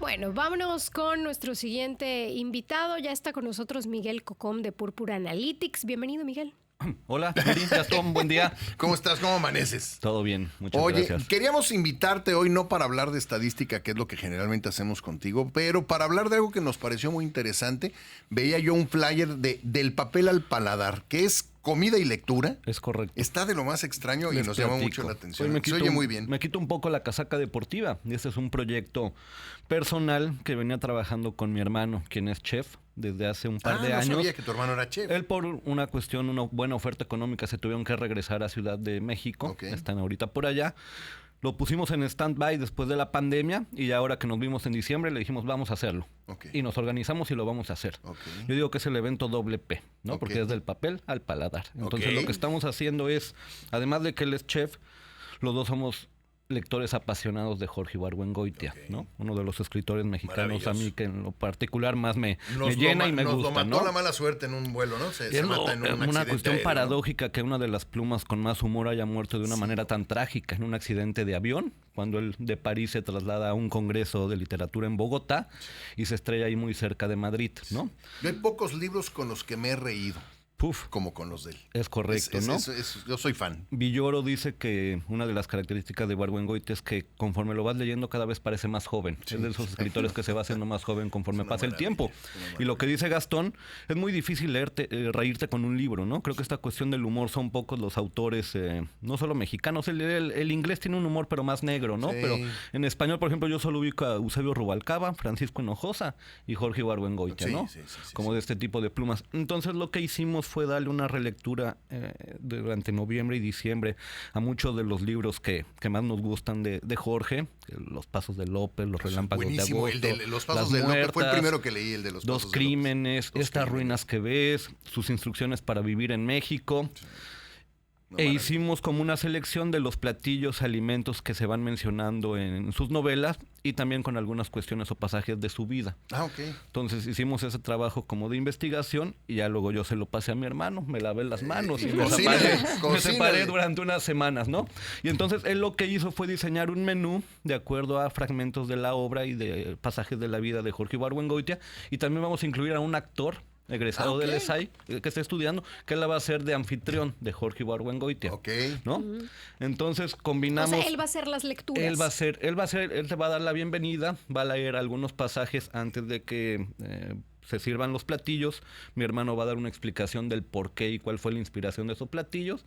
Bueno, vámonos con nuestro siguiente invitado. Ya está con nosotros Miguel Cocom de Púrpura Analytics. Bienvenido, Miguel. Hola, Gastón, buen día. ¿Cómo estás? ¿Cómo amaneces? Todo bien, muchas gracias. gracias. Queríamos invitarte hoy no para hablar de estadística, que es lo que generalmente hacemos contigo, pero para hablar de algo que nos pareció muy interesante. Veía yo un flyer del papel al paladar, que es comida y lectura. Es correcto. Está de lo más extraño y nos llama mucho la atención. Se oye muy bien. Me quito un poco la casaca deportiva. Y este es un proyecto personal que venía trabajando con mi hermano, quien es chef desde hace un par de años. No sabía que tu hermano era chef. Él, por una cuestión, una buena oferta económica, se tuvieron que regresar a Ciudad de México. Okay. Están ahorita por allá. Lo pusimos en stand-by después de la pandemia y ahora que nos vimos en diciembre le dijimos vamos a hacerlo. Okay. Y nos organizamos y lo vamos a hacer. Okay. Yo digo que es el evento doble P, ¿no? Okay. Porque es del papel al paladar. Entonces lo que estamos haciendo es, además de que él es chef, los dos somos lectores apasionados de Jorge Ibargüengoitia, ¿no? Uno de los escritores mexicanos a mí que en lo particular más me llena y me gusta, nos mató, ¿no? La mala suerte en un vuelo, ¿no? Se mata en un accidente una cuestión aéreo, paradójica, ¿no? Que una de las plumas con más humor haya muerto de una manera tan trágica en un accidente de avión, cuando él de París se traslada a un congreso de literatura en Bogotá y se estrella ahí muy cerca de Madrid, ¿no? Yo hay pocos libros con los que me he reído. Como con los de él. Es correcto, ¿no? Yo soy fan. Villoro dice que una de las características de Ibargüengoitia es que conforme lo vas leyendo cada vez parece más joven. Sí, es de esos escritores que se va haciendo más joven conforme pasa el tiempo. Y lo que dice Gastón, es muy difícil reírte con un libro, ¿no? Creo que esta cuestión del humor son pocos los autores, no solo mexicanos. El inglés tiene un humor pero más negro, ¿no? Sí. Pero en español, por ejemplo, yo solo ubico a Eusebio Rubalcaba, Francisco Hinojosa y Jorge Ibargüengoitia, ¿no? Como de este tipo de plumas. Entonces lo que hicimos fue darle una relectura durante noviembre y diciembre a muchos de los libros que más nos gustan de Jorge, Los Pasos de López, Los Relámpagos buenísimo, de Agosto, el de Los Pasos de López fue el primero que leí, el de Los Pasos Dos Crímenes, Estas Ruinas que Ves, Sus Instrucciones para Vivir en México. Sí. Hicimos como una selección de los platillos, alimentos que se van mencionando en sus novelas y también con algunas cuestiones o pasajes de su vida. Entonces hicimos ese trabajo como de investigación y ya luego yo se lo pasé a mi hermano, me lavé las manos y me separé durante unas semanas, ¿no? Y entonces él lo que hizo fue diseñar un menú de acuerdo a fragmentos de la obra y de pasajes de la vida de Jorge Ibargüengoitia, y también vamos a incluir a un actor egresado del ESAI, que está estudiando, que él va a ser de anfitrión de Jorge Ibargüengoitia, ¿no? Entonces combinamos. O sea, él va a hacer las lecturas. Él te va a dar la bienvenida, va a leer algunos pasajes antes de que se sirvan los platillos. Mi hermano va a dar una explicación del por qué y cuál fue la inspiración de esos platillos.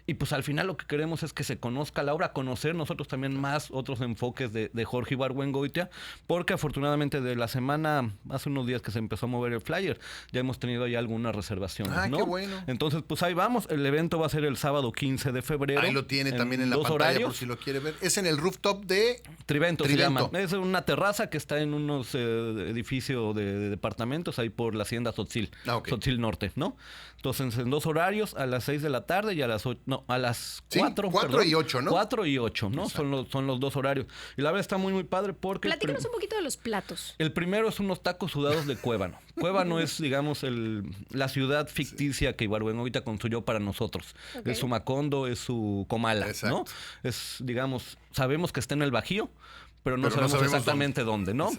Y pues al final lo que queremos es que se conozca la obra, conocer nosotros también más otros enfoques de Jorge Ibargüengoitia, porque afortunadamente de la semana, hace unos días que se empezó a mover el flyer, ya hemos tenido ahí algunas reservaciones, ¿no? Qué bueno. Entonces pues ahí vamos, el evento va a ser el sábado 15 de febrero. Ahí lo tiene también en la pantalla horarios, por si lo quiere ver. Es en el rooftop de Trivento. Se llama. Es una terraza que está en unos edificios de departamentos ahí por la hacienda Tzotzil, Tzotzil Norte, ¿no? Entonces en 2 horarios, a las 6 de la tarde y a las 8, no, a las 4. 4 y 8, ¿no? 4 y 8, ¿no? Son los 2 horarios. Y la verdad está muy, muy padre porque... Platícanos un poquito de los platos. El primero es unos tacos sudados de Cuébano. Cuébano es, digamos, la ciudad ficticia que Ibargüengoitia construyó para nosotros. Es su Macondo, es su Comala, ¿no? Es, digamos, sabemos que está en el Bajío, pero no sabemos exactamente dónde, ¿no?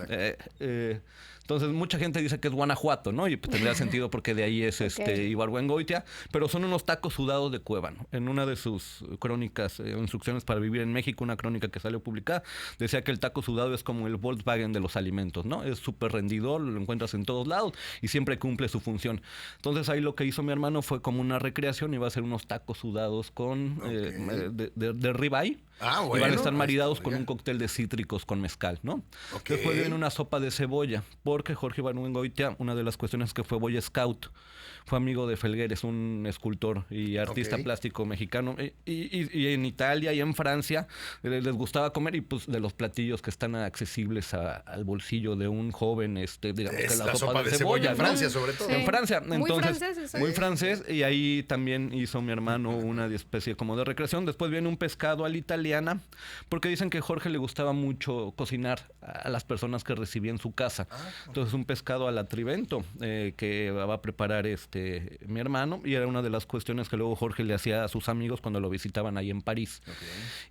Entonces, mucha gente dice que es Guanajuato, ¿no? Y pues, tendría sentido porque de ahí es Ibargüengoitia, pero son unos tacos sudados de Cuébano. En una de sus crónicas, Instrucciones para Vivir en México, una crónica que salió publicada, decía que el taco sudado es como el Volkswagen de los alimentos, ¿no? Es súper rendidor, lo encuentras en todos lados y siempre cumple su función. Entonces, ahí lo que hizo mi hermano fue como una recreación, iba a hacer unos tacos sudados con de ribeye. Bueno, y van a estar maridados con un cóctel de cítricos con mezcal, ¿no? Después viene una sopa de cebolla, porque Jorge Ibargüengoitia, una de las cuestiones que fue Boy Scout, fue amigo de Felgueres, un escultor y artista plástico mexicano, y en Italia y en Francia les gustaba comer, y pues de los platillos que están accesibles al bolsillo de un joven, digamos que la sopa de cebolla, en Francia, sobre todo. En Francia, entonces muy francés, y ahí también hizo mi hermano una especie como de recreación. Después viene un pescado a la italiana, porque dicen que a Jorge le gustaba mucho cocinar a las personas que recibía en su casa. Entonces un pescado a la Trivento que va a preparar mi hermano, y era una de las cuestiones que luego Jorge le hacía a sus amigos cuando lo visitaban ahí en París.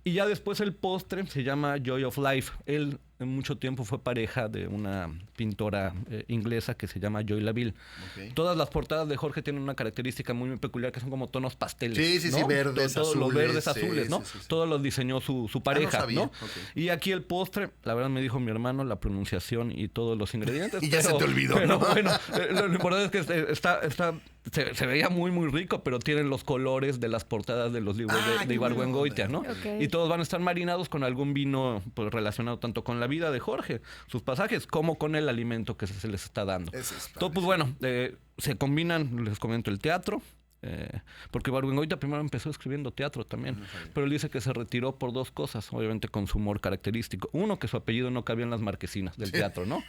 Y ya después el postre se llama Joy of Life. Él en mucho tiempo fue pareja de una pintora inglesa que se llama Joy Laville. Okay. Todas las portadas de Jorge tienen una característica muy peculiar, que son como tonos pasteles. Sí, ¿no? verdes, todos azules. Los verdes, azules, ¿no? Sí. Todos los diseñó su pareja, no sabía. ¿no? Okay. Y aquí el postre, la verdad me dijo mi hermano la pronunciación y todos los ingredientes. Y ya se te olvidó, pero ¿no? Bueno, lo importante es que se veía muy, muy rico, pero tienen los colores de las portadas de los libros de Ibargüengoitia, ¿no? Okay. Y todos van a estar marinados con algún vino pues, relacionado tanto con la vida de Jorge, sus pasajes, como con el alimento que se les está dando. Todo, pues bueno, se combinan, les comento, el teatro. Porque Ibargüengoitia primero empezó escribiendo teatro también, pero él dice que se retiró por dos cosas, obviamente con su humor característico. Uno, que su apellido no cabía en las marquesinas del teatro, ¿no?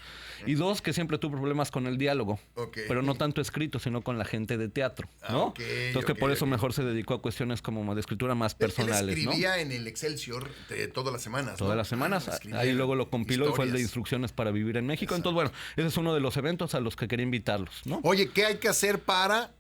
Y dos, que siempre tuvo problemas con el diálogo, pero no tanto escrito, sino con la gente de teatro, ¿no? Entonces que por eso mejor se dedicó a cuestiones como de escritura más personales, él escribía, ¿no? en el Excelsior todas las semanas, Todas las semanas, ahí luego lo compiló y fue el de Instrucciones para Vivir en México. Entonces, bueno, ese es uno de los eventos a los que quería invitarlos, ¿no? Oye, ¿qué hay que hacer para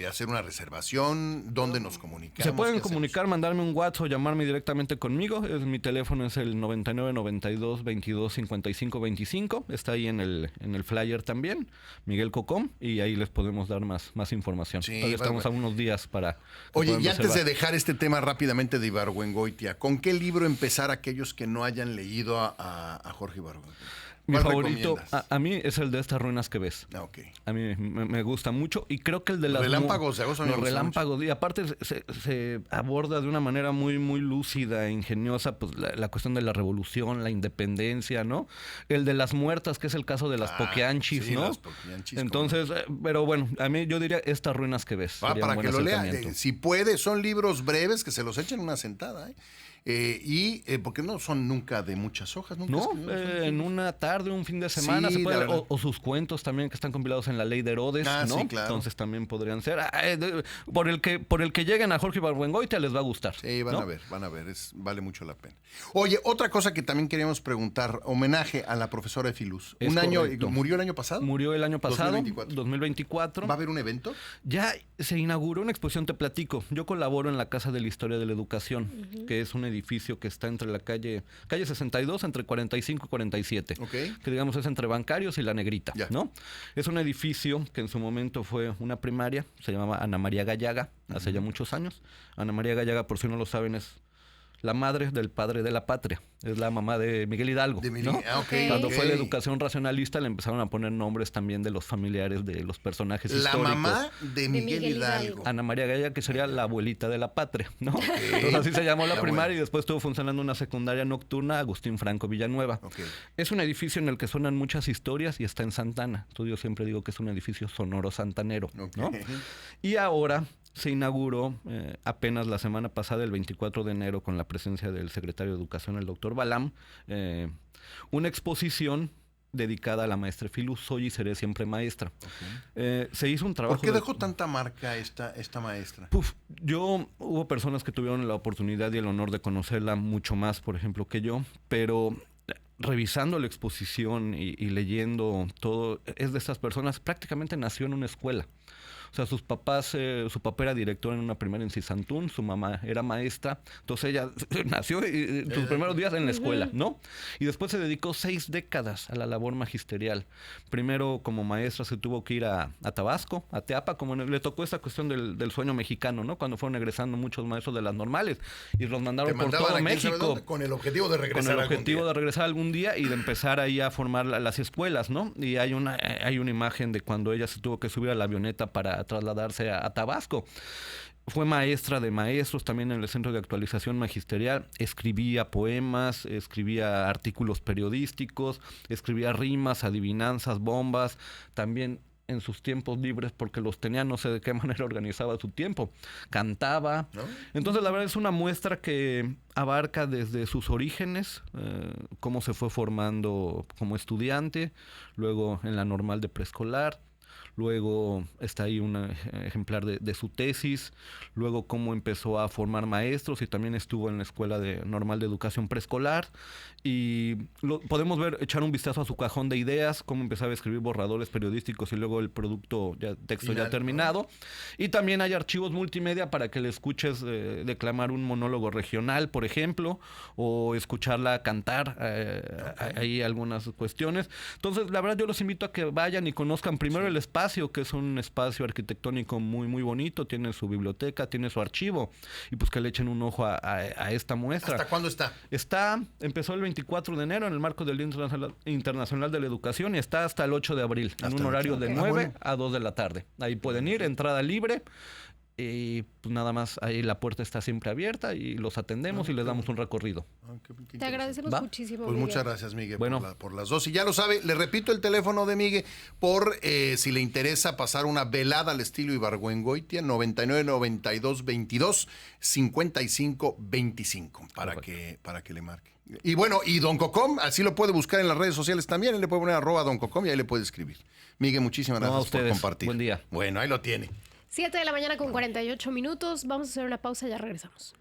hacer una reservación? ¿Dónde nos comunicamos? Se pueden comunicar, mandarme un WhatsApp o llamarme directamente conmigo. Mi teléfono es el 99 92 22 55 25. Está ahí en el flyer también, Miguel Cocom, y ahí les podemos dar más información. Sí, todavía estamos a unos días para... Oye, y antes de dejar este tema rápidamente de Ibargüengoitia, ¿con qué libro empezar aquellos que no hayan leído a Jorge Ibargüengoitia? Mi favorito a mí es el de Estas ruinas que ves. Okay. A mí me gusta mucho y creo que el de las relámpagos, los relámpagos, y aparte se aborda de una manera muy muy lúcida, ingeniosa, pues la cuestión de la revolución, la independencia, ¿no? El de las muertas, que es el caso de las Poquianchis, sí, ¿no? Las Poquianchis, entonces, pero bueno, a mí yo diría Estas ruinas que ves. Para que lo lea, si puede, son libros breves que se los echen una sentada, porque no son nunca de muchas hojas, nunca. No, en una tarde, un fin de semana, sí, se puede, o sus cuentos también que están compilados en La Ley de Herodes, ¿no? Sí, claro. Entonces también podrían ser. Por el que lleguen a Jorge Ibargüengoitia les va a gustar. Sí, van a ver, vale mucho la pena. Oye, otra cosa que también queríamos preguntar, homenaje a la profesora Efiluz. ¿Murió el año pasado? Murió el año pasado, 2024. ¿Va a haber un evento? Ya se inauguró una exposición, te platico. Yo colaboro en la Casa de la Historia de la Educación, que es un edificio que está entre la calle 62, entre 45 y 47. Que digamos es entre Bancarios y La Negrita, ¿no? Es un edificio que en su momento fue una primaria, se llamaba Ana María Gallaga, hace ya muchos años. Ana María Gallaga, por si no lo saben, es la madre del padre de la patria. Es la mamá de Miguel Hidalgo, ¿no? Cuando fue la educación racionalista le empezaron a poner nombres también de los familiares de los personajes históricos. La mamá de Miguel Hidalgo. Ana María Gallaga, que sería la abuelita de la patria, ¿no? Entonces así se llamó la primaria y después estuvo funcionando una secundaria nocturna, Agustín Franco Villanueva. Es un edificio en el que suenan muchas historias y está en Santana. Yo siempre digo que es un edificio sonoro santanero, ¿no? Y ahora se inauguró apenas la semana pasada, el 24 de enero, con la presencia del secretario de Educación, el doctor Balam, una exposición dedicada a la maestra Efiluz. Soy y seré siempre maestra. Se hizo un trabajo... ¿Por qué dejó tanta marca esta maestra? Hubo personas que tuvieron la oportunidad y el honor de conocerla mucho más, por ejemplo, que yo, pero revisando la exposición y leyendo todo, es de estas personas, prácticamente nació en una escuela. O sea, sus papás, su papá era director en una primaria en Cisantún, su mamá era maestra, entonces ella nació sus primeros días en la escuela, ¿no? Y después se dedicó 6 décadas a la labor magisterial. Primero como maestra se tuvo que ir a Tabasco, a Teapa, como le tocó esta cuestión del sueño mexicano, ¿no? Cuando fueron egresando muchos maestros de las normales y los mandaron por todo México. Con el objetivo de regresar algún día y de empezar ahí a formar las escuelas, ¿no? Y hay una imagen de cuando ella se tuvo que subir a la avioneta para trasladarse a Tabasco. Fue maestra de maestros también en el Centro de Actualización Magisterial. Escribía poemas, escribía artículos periodísticos, escribía rimas, adivinanzas, bombas. También en sus tiempos libres, porque los tenía, no sé de qué manera organizaba su tiempo. Cantaba. ¿No? Entonces, la verdad es una muestra que abarca desde sus orígenes, cómo se fue formando como estudiante, luego en la normal de preescolar, luego está ahí un ejemplar de su tesis, luego cómo empezó a formar maestros y también estuvo en la Escuela Normal de Educación Preescolar. Y podemos echar un vistazo a su cajón de ideas, cómo empezaba a escribir borradores periodísticos y luego el producto, texto ya terminado. Y también hay archivos multimedia para que le escuches declamar un monólogo regional, por ejemplo, o escucharla cantar, hay algunas cuestiones. Entonces, la verdad, yo los invito a que vayan y conozcan primero el espacio, que es un espacio arquitectónico muy, muy bonito, tiene su biblioteca, tiene su archivo, y pues que le echen un ojo a esta muestra. ¿Hasta cuándo está? Empezó el 24 de enero en el marco del Día Internacional de la Educación y está hasta el 8 de abril, en un horario de 9 a 2 de la tarde. Ahí pueden ir, entrada libre. Y pues nada más, ahí la puerta está siempre abierta y los atendemos y les damos un recorrido. Te agradecemos muchísimo, Pues Miguel. muchas gracias, Miguel, bueno, por las dos. Y ya lo sabe, le repito el teléfono de Miguel por si le interesa pasar una velada al estilo Ibargüengoitia, 9992-22-55-25, para que le marque. Y bueno, y Don Cocom, así lo puede buscar en las redes sociales también, él le puede poner @Don Cocom y ahí le puede escribir. Miguel, muchísimas gracias por compartir. Buen día. Bueno, ahí lo tiene. 7 de la mañana con 48 minutos. Vamos a hacer una pausa y ya regresamos.